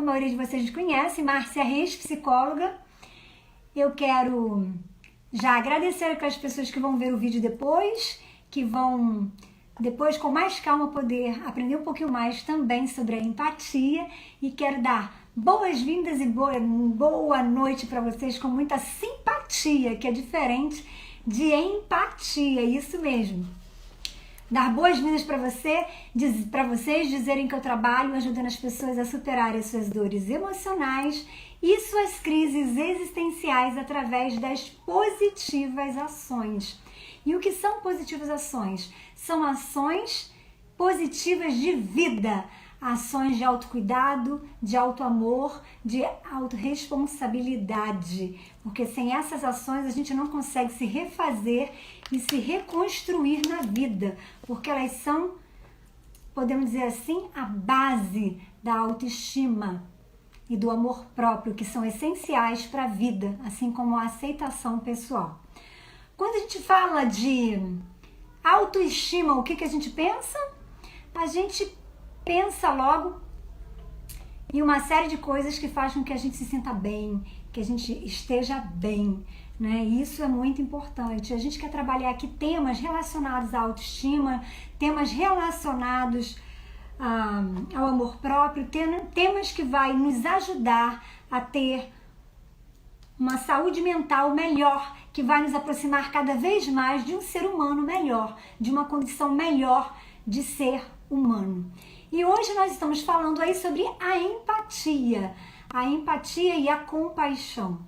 a maioria de vocês me conhece, Márcia Reis, psicóloga. Eu quero já agradecer aquelas pessoas que vão ver o vídeo depois, que vão depois com mais calma poder aprender um pouquinho mais também sobre a empatia, e quero dar boas-vindas e boa noite para vocês com muita simpatia, que é diferente de empatia, isso mesmo. Dar boas-vindas para vocês, dizerem que eu trabalho ajudando as pessoas a superarem as suas dores emocionais e suas crises existenciais através das positivas ações. E o que são positivas ações? São ações positivas de vida, ações de autocuidado, de autoamor, de autorresponsabilidade, porque sem essas ações a gente não consegue se refazer e se reconstruir na vida, porque elas são, podemos dizer assim, a base da autoestima e do amor próprio, que são essenciais para a vida, assim como a aceitação pessoal. Quando a gente fala de autoestima, o que a gente pensa? A gente pensa logo em uma série de coisas que fazem com que a gente se sinta bem, que a gente esteja bem, né? Isso é muito importante. A gente quer trabalhar aqui temas relacionados à autoestima, temas relacionados ao amor próprio, temas que vai nos ajudar a ter uma saúde mental melhor, que vai nos aproximar cada vez mais de um ser humano melhor, de uma condição melhor de ser humano. E hoje nós estamos falando aí sobre a empatia e a compaixão.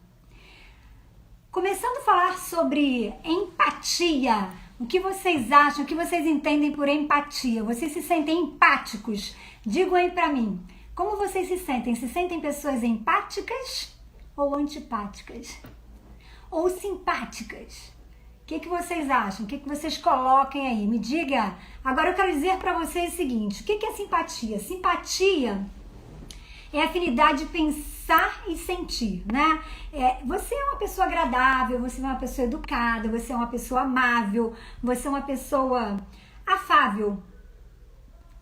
Começando a falar sobre empatia, o que vocês acham, o que vocês entendem por empatia? Vocês se sentem empáticos? Digam aí pra mim, como vocês se sentem? Se sentem pessoas empáticas ou antipáticas? Ou simpáticas? O que vocês acham? O que vocês coloquem aí? Me diga. Agora eu quero dizer para vocês o seguinte, o que é simpatia? Simpatia é afinidade de pensar e sentir, né? Você é uma pessoa agradável, você é uma pessoa educada, você é uma pessoa amável, você é uma pessoa afável.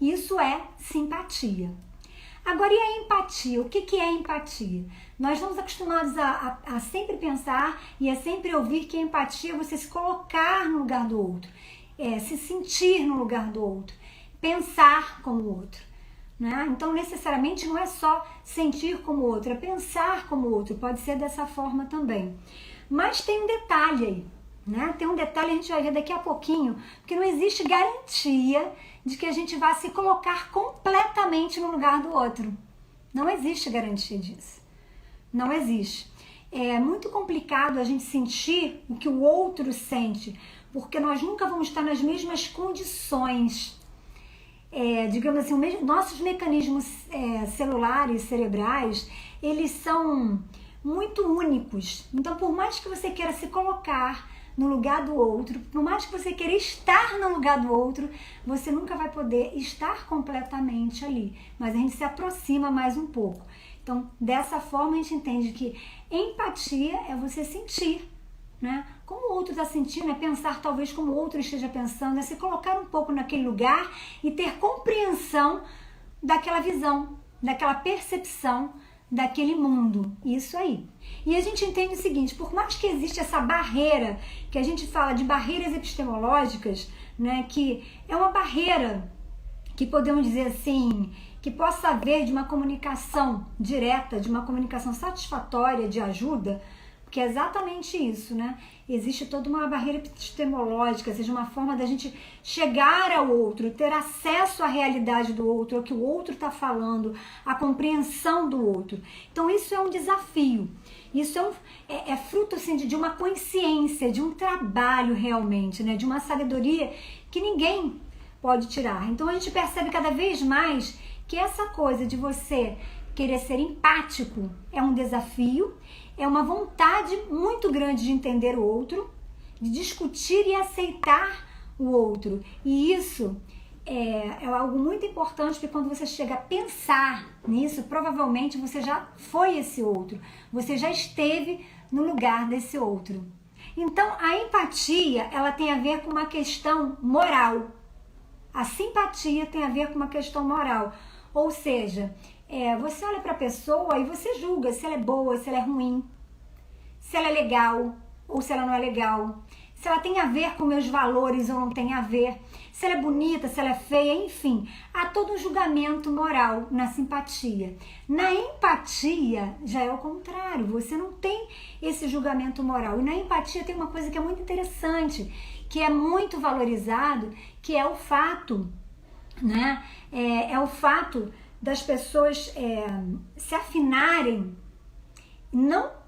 Isso é simpatia. Agora, e a empatia? O que é empatia? Nós estamos acostumados a sempre pensar e a sempre ouvir que a empatia é você se colocar no lugar do outro, se sentir no lugar do outro, pensar como o outro, né? Então, necessariamente, não é só sentir como o outro, é pensar como o outro, pode ser dessa forma também. Mas tem um detalhe aí, né? Tem um detalhe, a gente vai ver daqui a pouquinho, porque não existe garantia de que a gente vá se colocar completamente no lugar do outro. Não existe garantia disso. Não existe. É muito complicado a gente sentir o que o outro sente, porque nós nunca vamos estar nas mesmas condições. Digamos assim, nossos mecanismos celulares, cerebrais, eles são muito únicos. Então, por mais que você queira se colocar no lugar do outro, por mais que você queira estar no lugar do outro, você nunca vai poder estar completamente ali, mas a gente se aproxima mais um pouco. Então, dessa forma a gente entende que empatia é você sentir, né? Como o outro está sentindo, é pensar talvez como o outro esteja pensando, é se colocar um pouco naquele lugar e ter compreensão daquela visão, daquela percepção, daquele mundo, isso aí. E a gente entende o seguinte, por mais que exista essa barreira, que a gente fala de barreiras epistemológicas, né, que é uma barreira que podemos dizer assim, que possa haver de uma comunicação direta, de uma comunicação satisfatória, de ajuda, porque é exatamente isso, né? Existe toda uma barreira epistemológica, seja uma forma da gente chegar ao outro, ter acesso à realidade do outro, ao que o outro está falando, à compreensão do outro. Então isso é um desafio, isso é fruto assim, de uma consciência, de um trabalho realmente, né? De uma sabedoria que ninguém pode tirar. Então a gente percebe cada vez mais que essa coisa de você querer ser empático é um desafio, é uma vontade muito grande de entender o outro, de discutir e aceitar o outro. E isso é algo muito importante, porque quando você chega a pensar nisso, provavelmente você já foi esse outro, você já esteve no lugar desse outro. Então, a empatia, ela tem a ver com uma questão moral. A simpatia tem a ver com uma questão moral. Ou seja, você olha para a pessoa e você julga se ela é boa, se ela é ruim, se ela é legal ou se ela não é legal, se ela tem a ver com meus valores ou não tem a ver, se ela é bonita, se ela é feia, enfim. Há todo um julgamento moral na simpatia. Na empatia já é o contrário, você não tem esse julgamento moral. E na empatia tem uma coisa que é muito interessante, que é muito valorizado, que é o fato, né? É o fato das pessoas se afinarem, não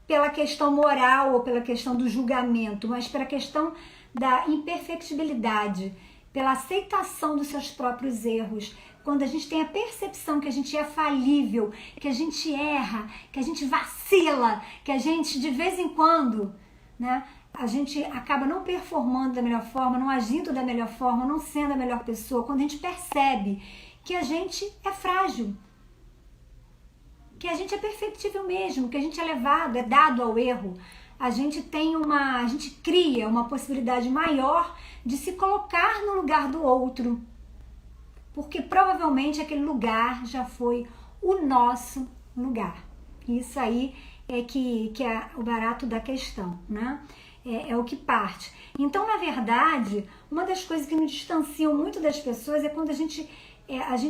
pela questão moral ou pela questão do julgamento, mas pela questão da imperfectibilidade, pela aceitação dos seus próprios erros. Quando a gente tem a percepção que a gente é falível, que a gente erra, que a gente vacila, que a gente de vez em quando, né, a gente acaba não performando da melhor forma, não agindo da melhor forma, não sendo a melhor pessoa, quando a gente percebe que a gente é frágil, que a gente é perfectível mesmo, que a gente é levado, é dado ao erro, a gente cria uma possibilidade maior de se colocar no lugar do outro, porque provavelmente aquele lugar já foi o nosso lugar. Isso aí é que é o barato da questão, né? É o que parte. Então, na verdade, uma das coisas que nos distanciam muito das pessoas é quando a gente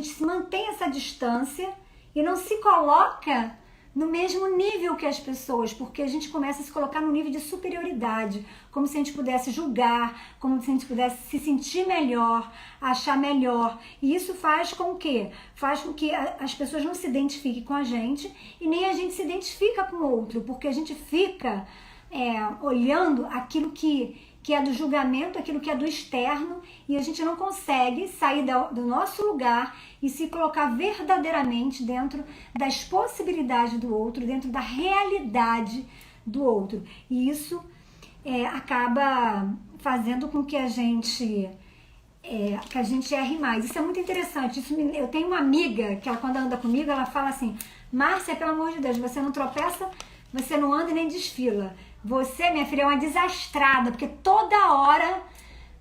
se mantém essa distância e não se coloca no mesmo nível que as pessoas, porque a gente começa a se colocar no nível de superioridade, como se a gente pudesse julgar, como se a gente pudesse se sentir melhor, achar melhor. E isso faz com que as pessoas não se identifiquem com a gente e nem a gente se identifica com o outro, porque a gente fica olhando aquilo que é do julgamento, aquilo que é do externo, e a gente não consegue sair do nosso lugar e se colocar verdadeiramente dentro das possibilidades do outro, dentro da realidade do outro. E isso acaba fazendo com que a gente erre mais. Isso é muito interessante. Eu tenho uma amiga que ela, quando anda comigo, ela fala assim: Márcia, pelo amor de Deus, você não tropeça, você não anda e nem desfila. Você, minha filha, é uma desastrada, porque toda hora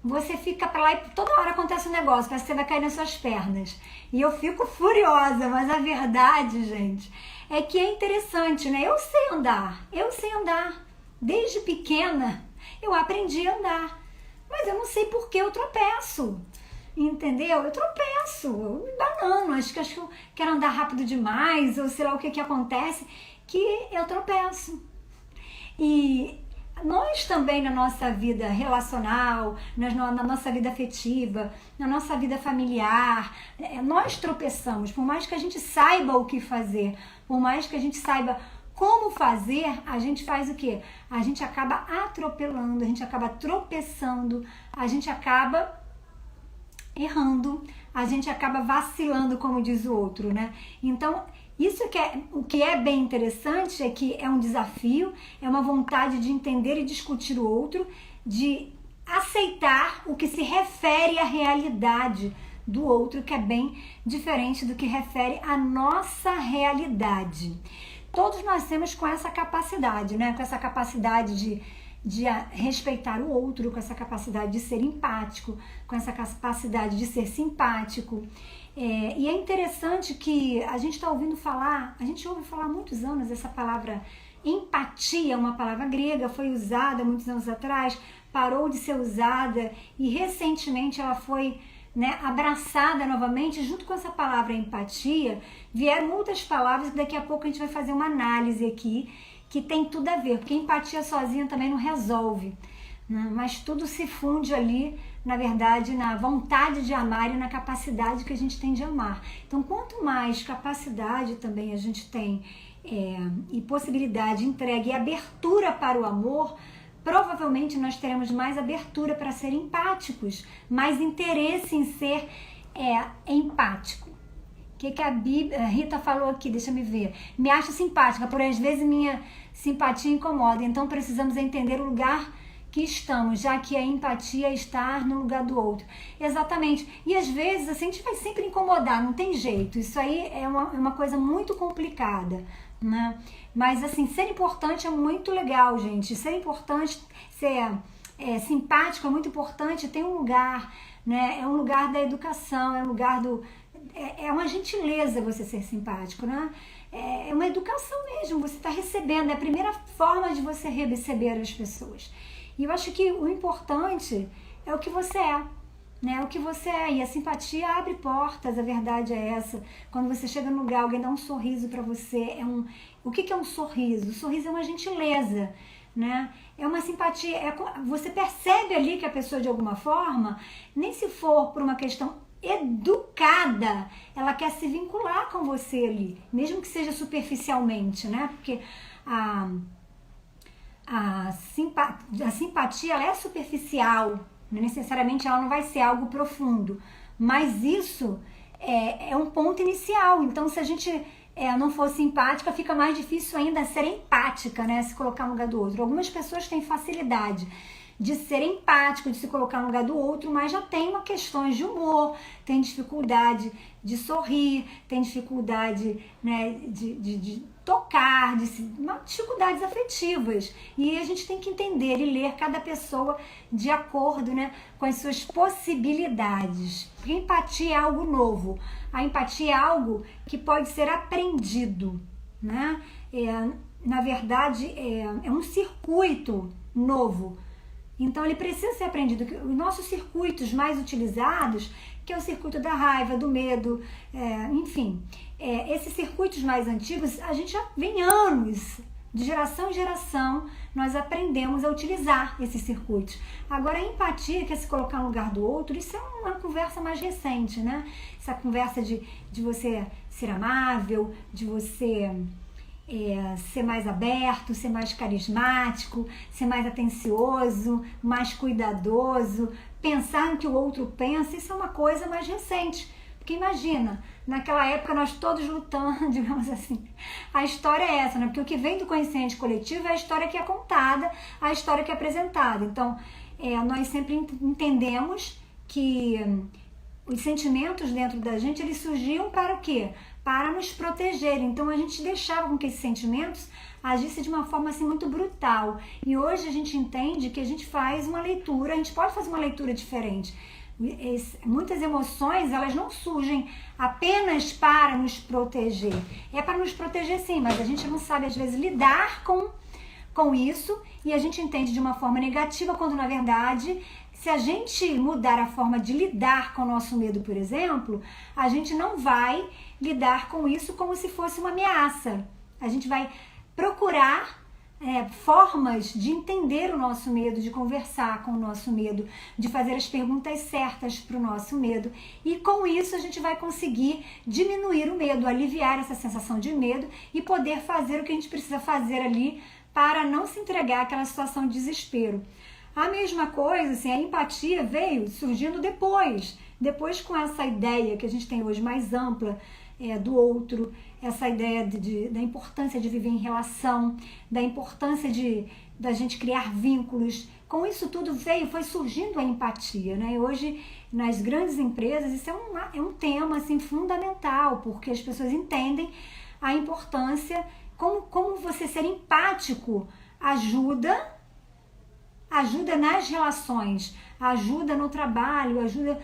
você fica pra lá e toda hora acontece um negócio, parece que você vai cair nas suas pernas. E eu fico furiosa, mas a verdade, gente, é que é interessante, né? Eu sei andar. Desde pequena eu aprendi a andar, mas eu não sei por que eu tropeço. Entendeu? Eu tropeço, eu me banano, acho que eu quero andar rápido demais, ou sei lá o que acontece, que eu tropeço. E nós também na nossa vida relacional, na nossa vida afetiva, na nossa vida familiar, nós tropeçamos. Por mais que a gente saiba o que fazer, por mais que a gente saiba como fazer, a gente faz o quê? A gente acaba atropelando, a gente acaba tropeçando, a gente acaba errando, a gente acaba vacilando, como diz o outro, né? Então, o que é bem interessante é que é um desafio, é uma vontade de entender e discutir o outro, de aceitar o que se refere à realidade do outro, que é bem diferente do que refere à nossa realidade. Todos nós temos com essa capacidade, né? Com essa capacidade de respeitar o outro, com essa capacidade de ser empático, com essa capacidade de ser simpático. E é interessante que a gente ouve falar há muitos anos essa palavra empatia, uma palavra grega, foi usada muitos anos atrás, parou de ser usada e recentemente ela foi, né, abraçada novamente. Junto com essa palavra empatia, vieram outras palavras que daqui a pouco a gente vai fazer uma análise aqui, que tem tudo a ver, porque empatia sozinha também não resolve, né? Mas tudo se funde ali, na verdade, na vontade de amar e na capacidade que a gente tem de amar. Então, quanto mais capacidade também a gente tem e possibilidade, entrega e abertura para o amor, provavelmente nós teremos mais abertura para ser empáticos, mais interesse em ser empático. O que a Rita falou aqui? Deixa eu ver. Me acho simpática, porém às vezes minha simpatia incomoda. Então precisamos entender o lugar que estamos, já que a empatia é estar no lugar do outro. Exatamente. E às vezes assim, a gente vai sempre incomodar, não tem jeito. Isso aí é uma coisa muito complicada, né? Mas assim, ser importante é muito legal, gente. Ser importante, ser simpático é muito importante. Tem um lugar, né? É um lugar da educação, é um lugar é uma gentileza você ser simpático, né? É uma educação mesmo, você está recebendo, é a primeira forma de você receber as pessoas. E eu acho que o importante é o que você é, né? O que você é, e a simpatia abre portas, a verdade é essa. Quando você chega no lugar, alguém dá um sorriso para você, o que é um sorriso? O sorriso é uma gentileza, né? É uma simpatia, você percebe ali que a pessoa de alguma forma, nem se for por uma questão educada, ela quer se vincular com você ali, mesmo que seja superficialmente, né? Porque a simpatia ela é superficial, necessariamente ela não vai ser algo profundo, mas isso é um ponto inicial. Então, se a gente não for simpática, fica mais difícil ainda ser empática, né? Se colocar no lugar do outro. Algumas pessoas têm facilidade de ser empático, de se colocar no lugar do outro, mas já tem uma questões de humor, tem dificuldade de sorrir, tem dificuldade, né, de tocar, dificuldades afetivas. E a gente tem que entender e ler cada pessoa de acordo, né, com as suas possibilidades. Porque empatia é algo novo. A empatia é algo que pode ser aprendido, né? Na verdade, é um circuito novo. Então, ele precisa ser aprendido. Os nossos circuitos mais utilizados, que é o circuito da raiva, do medo, enfim, esses circuitos mais antigos, a gente já vem anos, de geração em geração, nós aprendemos a utilizar esses circuitos. Agora, a empatia, que é se colocar no lugar do outro, isso é uma conversa mais recente, né? Essa conversa de você ser amável, de você ser mais aberto, ser mais carismático, ser mais atencioso, mais cuidadoso, pensar no que o outro pensa, isso é uma coisa mais recente. Porque imagina, naquela época nós todos lutando, digamos assim. A história é essa, né? Porque o que vem do consciente coletivo é a história que é contada, a história que é apresentada. Então, nós sempre entendemos que os sentimentos dentro da gente, eles surgiam para o quê? Para nos proteger. Então a gente deixava com que esses sentimentos agissem de uma forma assim muito brutal. E hoje a gente entende que a gente faz uma leitura, a gente pode fazer uma leitura diferente. Muitas emoções, elas não surgem apenas para nos proteger. É para nos proteger sim, mas a gente não sabe às vezes lidar com isso e a gente entende de uma forma negativa, quando na verdade, se a gente mudar a forma de lidar com o nosso medo, por exemplo, a gente não vai lidar com isso como se fosse uma ameaça. A gente vai procurar formas de entender o nosso medo, de conversar com o nosso medo, de fazer as perguntas certas para o nosso medo. E com isso a gente vai conseguir diminuir o medo, aliviar essa sensação de medo e poder fazer o que a gente precisa fazer ali para não se entregar àquela situação de desespero. A mesma coisa, assim, a empatia veio surgindo depois com essa ideia que a gente tem hoje mais ampla do outro, essa ideia da importância de viver em relação, da importância da gente criar vínculos. Com isso tudo foi surgindo a empatia, né? E hoje, nas grandes empresas, isso é um tema assim, fundamental, porque as pessoas entendem a importância, como você ser empático ajuda nas relações, ajuda no trabalho, ajuda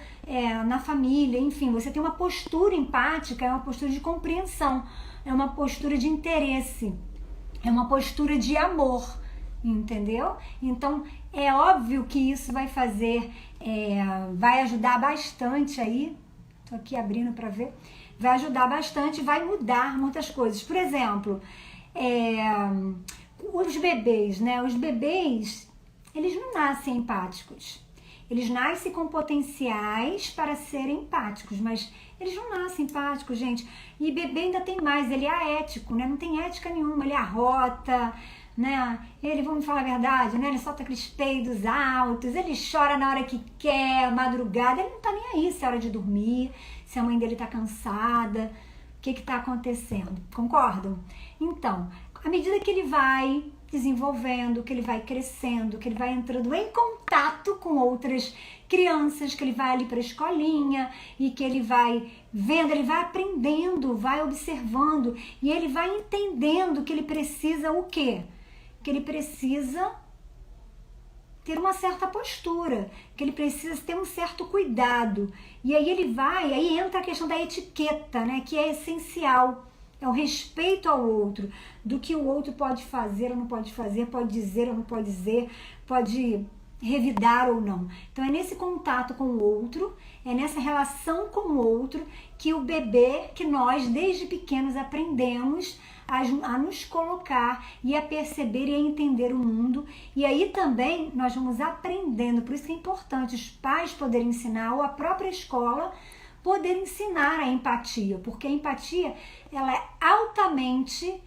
na família, enfim, você tem uma postura empática, é uma postura de compreensão, é uma postura de interesse, é uma postura de amor, entendeu? Então, é óbvio que isso vai vai ajudar bastante aí, tô aqui abrindo para ver, vai ajudar bastante, vai mudar muitas coisas. Por exemplo, os bebês, né? Os bebês, eles não nascem empáticos. Eles nascem com potenciais para serem empáticos, mas eles não nascem empáticos, gente. E bebê ainda tem mais, ele é aético, né? Não tem ética nenhuma, ele arrota, né? Ele, vamos falar a verdade, né? Ele solta aqueles peidos altos, ele chora na hora que quer, madrugada, ele não tá nem aí se é hora de dormir, se a mãe dele tá cansada, o que tá acontecendo, concordam? Então, à medida que ele vai desenvolvendo, que ele vai crescendo, que ele vai entrando em contato com outras crianças, que ele vai ali para a escolinha e que ele vai vendo, ele vai aprendendo, vai observando e ele vai entendendo que ele precisa o quê? Que ele precisa ter uma certa postura, que ele precisa ter um certo cuidado. E aí aí entra a questão da etiqueta, né, que é essencial. É o respeito ao outro, do que o outro pode fazer ou não pode fazer, pode dizer ou não pode dizer, pode revidar ou não. Então é nesse contato com o outro, é nessa relação com o outro que o bebê, que nós desde pequenos aprendemos a nos colocar e a perceber e a entender o mundo. E aí também nós vamos aprendendo, por isso que é importante os pais poderem ensinar, ou a própria escola poder ensinar a empatia, porque a empatia ela é altamente